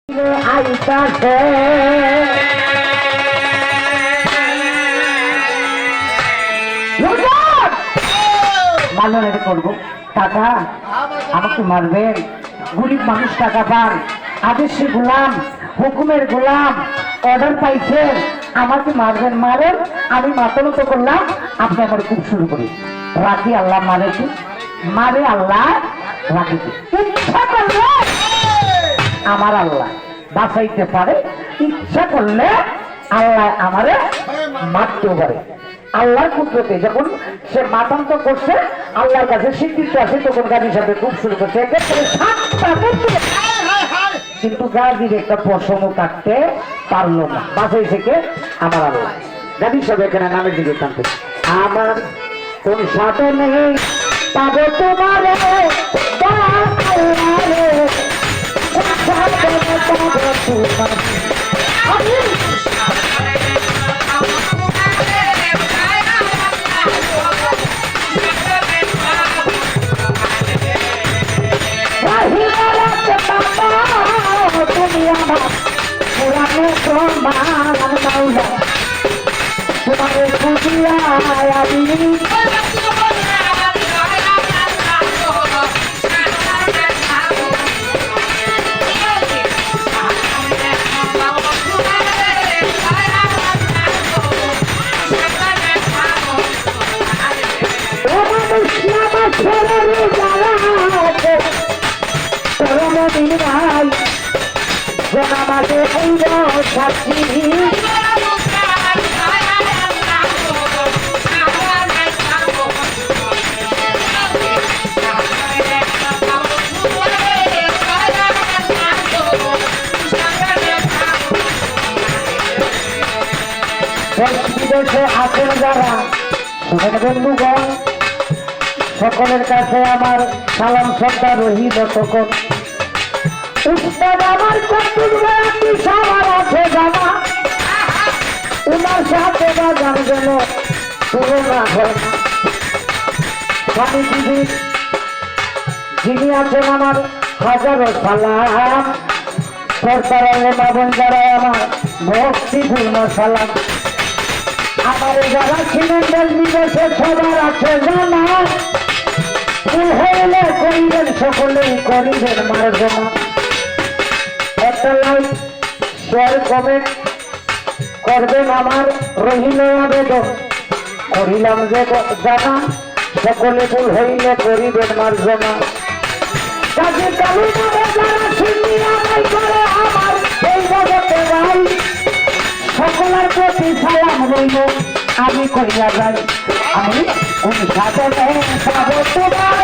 আইতাছে মারলেন এটা করবো টাকা আমাকে মারবেন গরিব মানুষ টাকা পান আদেশে গোলাম হুকুমের গোলাম অর্ডার পাইছেন আমাকে মারবেন মারেন আমি মাতানো তো করলাম আপনি আমার খুব শুরু করি রাখি আল্লাহ মারে কি মারে আল্লাহ রাখি ইচ্ছা করলে আমার আল্লাহ বাঁচাইতে পারে ইচ্ছা করলে আল্লাহ আমারে মারতেও পারে আল্লাহর কুদরতে যখন সে মাতান্ত করছে আল্লাহর কাছে স্বীকৃতি আছে তখন গাড়ি সাথে খুব শুরু করছে কিন্তু গাড়ির একটা পশমও কাটতে পারলো না বাঁচাই থেকে আমার আল্লাহ গাড়ি সব এখানে নামের দিকে টানতে আমার কোন সাথে নেই পাবো তোমার তোমার খুঁজিয়া আমাদের সাক্ষী বিদেশে আছেন যারা শুনেন বন্ধুগণ সকলের কাছে আমার সালাম শ্রদ্ধা রহিল তখন উস্তাদ আমার কতগুলো সবার আছে জানা উনার সাথে বাজার যেন তুলনা হয় না স্বামী দিদি যিনি আছেন আমার হাজারো সালাম সরকার বাবন যারা আমার ভক্তিপূর্ণ সালাম আমার যারা ছিলেন দেশ বিদেশে সবার আছে জানা ভুল হইলে করিবেন সকলেই করিবেন মার্জনা একটা লাইক শেয়ার কমেন্ট করবেন আমার রহিল আবেদন করিলাম যে জানা সকলে ভুল হইলে করিবেন মার্জনা কাজে কালু যারা শুনিয়া নাই করে আমার এই জগতে ভাই সকলের প্রতি সালাম রইল আমি করিয়া যাই আমি কোন সাধনে পাবো তোমার